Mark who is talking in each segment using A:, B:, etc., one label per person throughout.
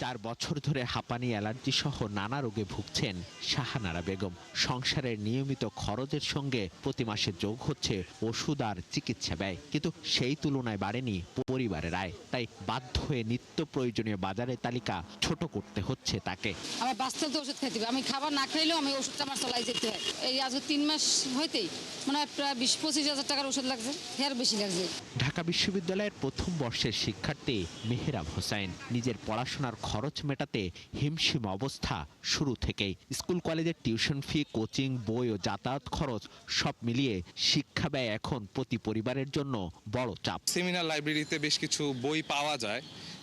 A: 4 বছর ধরে হাঁপানি, অ্যালার্জি সহ নানা রোগে ভুগছেন শাহানারা বেগম। সংসারের নিয়মিত খরচের সঙ্গে প্রতি মাসে যোগ হচ্ছে ওষুধ আর চিকিৎসা ব্যয়, কিন্তু সেই তুলনায় বাড়েনি পরিবারের আয়। তাই বাধ্য হয়ে নিত্য প্রয়োজনীয় বাজারের তালিকা ছোট করতে হচ্ছে তাকে।
B: আমার বাস্তব তো ওষুধ খাইতে হবে, আমি খাবার না খাইলেও আমি ওষুধটা আমার চলাই যেতে হয়। এই আজ 3 মাস হইতেই মানে প্রায় 20-25 হাজার টাকার ওষুধ লাগছে, এর বেশি লাগছে।
A: ঢাকা বিশ্ববিদ্যালয়ের প্রথম বর্ষের শিক্ষার্থী মেহরাব হোসাইন নিজের পড়াশোনার খরচ মেটাতে হিমশিম অবস্থা শুরু থেকেই। স্কুল কলেজের টিউশন ফি, কোচিং, বই ও যাতায়াত খরচ সব মিলিয়ে শিক্ষা ব্যয় এখন প্রতি পরিবারের জন্য বড় চাপ।
C: সেমিনার লাইব্রেরিতে বেশ কিছু বই পাওয়া যায়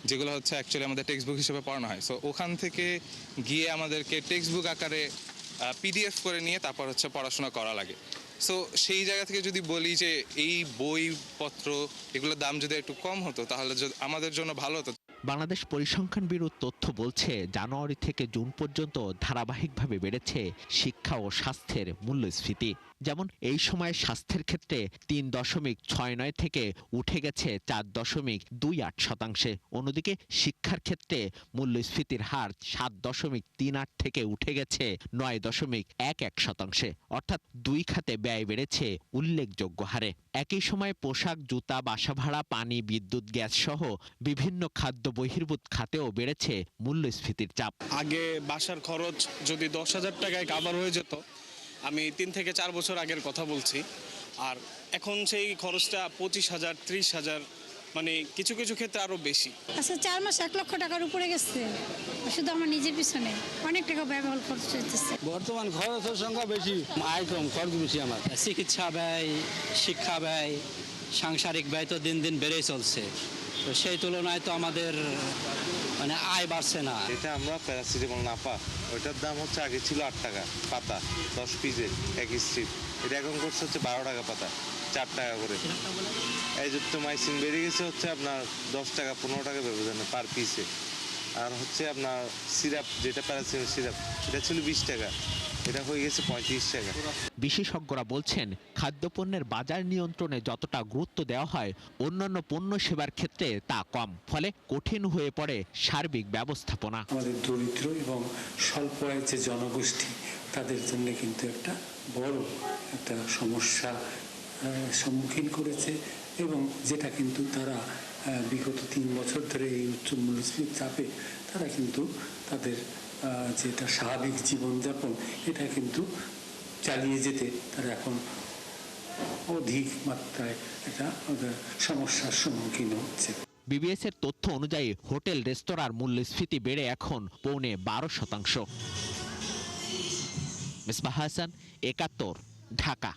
C: যেগুলো হচ্ছে অ্যাকচুয়ালি আমাদের টেক্সট বুক হিসেবে পড়ানো হয়। সো ওখান থেকে গিয়ে আমাদেরকে টেক্সট বুক আকারে পিডিএফ করে নিয়ে তারপর হচ্ছে পড়াশোনা করা লাগে। সো সেই জায়গা থেকে যদি বলি যে এই বইপত্র এগুলোর দাম যদি একটু কম হতো তাহলে আমাদের জন্য ভালো হতো।
A: বাংলাদেশ পরিসংখ্যান ব্যুরোর তথ্য বলছে, জানুয়ারি থেকে জুন পর্যন্ত ধারাবাহিকভাবে বেড়েছে শিক্ষা ও স্বাস্থ্যের মূল্যস্ফীতি। যেমন এই সময় স্বাস্থ্যের ক্ষেত্রে 3.69 থেকে উঠে গেছে 4.28%। অন্যদিকে শিক্ষার ক্ষেত্রে মূল্যস্ফীতির হার 7.38 থেকে উঠে গেছে 9.11%। অর্থাৎ দুই খাতে ব্যয় বেড়েছে উল্লেখযোগ্য হারে। একই সময় পোশাক, জুতা, বাসা ভাড়া, পানি, বিদ্যুৎ, গ্যাস সহ বিভিন্ন খাদ্য বহির্ভূত খাতেও বেড়েছে মূল্যস্ফীতির চাপ।
D: আগে বাসার খরচ যদি 10,000 টাকায় কাভার হয়ে যেত, আমি 3 থেকে 4 বছর আগের কথা বলছি, আর এখন সেই খরচটা 25,000, 30,000, মানে কিছু কিছু ক্ষেত্রে আরো বেশি।
E: আচ্ছা, 4 মাস 1 লক্ষ টাকার উপরে গেছে শুধু আমার নিজের পিছনে, অনেক টাকা ব্যবহার খরচ হইতেছে।
F: বর্তমান খরচের সংখ্যা বেশি, আয় কম, খরচ বেশি। আমার চিকিৎসা ব্যয়, শিক্ষা ব্যয়, সাংসারিক ব্যয় তো দিন দিন বেড়েই চলছে। তো সেই তুলনায় তো আমাদের মানে আয় বাড়ছে না।
G: এটা আমরা প্যারাসিটামল নাপা, ওইটার দাম হচ্ছে আগে ছিল 8 টাকা পাতা, 10 পিসের এক স্ট্রিপ। এটা এখন করছে হচ্ছে 12 টাকা পাতা, 4 টাকা করে। এজিথ্রোমাইসিন বেড়ে গেছে হচ্ছে আপনার 10 টাকা 15 টাকা ব্যবধানে পার পিসে। আর হচ্ছে আপনার সিরাপ, যেটা প্যারাসিটামল সিরাপ, এটা ছিল 20 টাকা, এটা হয়ে গেছে 35 টাকা।
A: বিশেষজ্ঞরা বলছেন, খাদ্যপণ্যের বাজার নিয়ন্ত্রণে যতটা গুরুত্ব দেওয়া হয়, অন্যান্য পণ্য সেবার ক্ষেত্রে তা কম। ফলে কঠিন হয়ে পড়ে সার্বিক ব্যবস্থাপনা।
H: আমাদের দরিদ্র এবং স্বল্প আয়ের যে জনগোষ্ঠী, তাদের জন্য কিন্তু একটা বড় একটা সমস্যা সম্মুখীন করেছে, এবং যেটা কিন্তু তারা বিগত 3 বছর ধরে এই উচ্চ মূল্যস্ফীতির চাপে তারা কিন্তু তাদের যেটা স্বাভাবিক জীবনযাপন, এটা কিন্তু চালিয়ে যেতে তারা এখন অধিক মাত্রায় একটা সমস্যার সম্মুখীন হচ্ছে।
A: বিবিএস এর তথ্য অনুযায়ী হোটেল রেস্তোরাঁর মূল্যস্ফীতি বেড়ে এখন 12.25%। মিসবাহ হাসান, 71, ঢাকা।